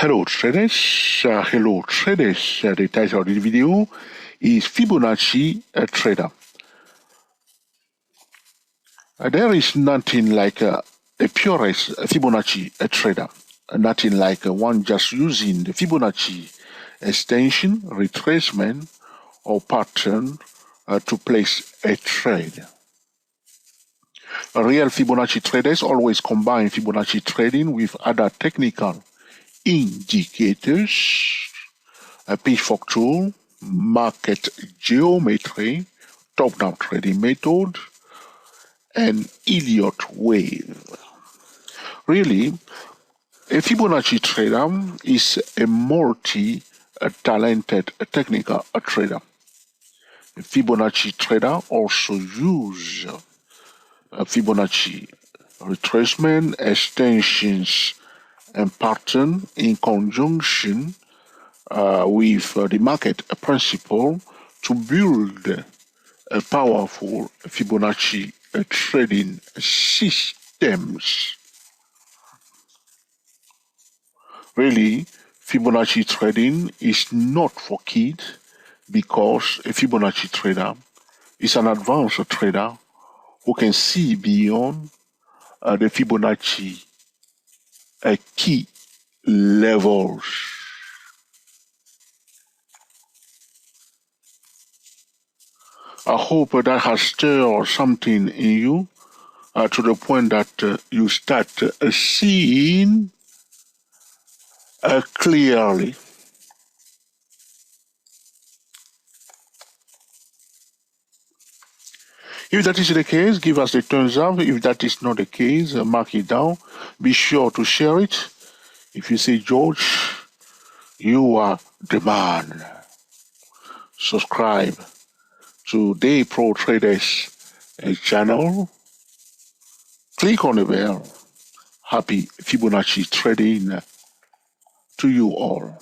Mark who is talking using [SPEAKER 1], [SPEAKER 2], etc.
[SPEAKER 1] Hello traders, the title of the video is Fibonacci Trader. There is nothing like a purest Fibonacci trader, nothing like one just using the Fibonacci extension, retracement, or pattern to place a trade. Real Fibonacci traders always combine Fibonacci trading with other technical indicators, a pitchfork tool, market geometry, top-down trading method, and Elliott wave. Really, a Fibonacci trader is a multi-talented technical trader. A Fibonacci trader also uses Fibonacci retracement, extensions, and pattern in conjunction with the market principle to build a powerful Fibonacci trading systems. Really, Fibonacci trading is not for kids because a Fibonacci trader is an advanced trader who can see beyond the Fibonacci key levels. I hope that has stirred something in you to the point that you start seeing clearly. If that is the case, give us the thumbs up. If that is not the case, mark it down. Be sure to share it. If you say, George, you are the man. Subscribe to Day Pro Traders channel. Click on the bell. Happy Fibonacci trading to you all.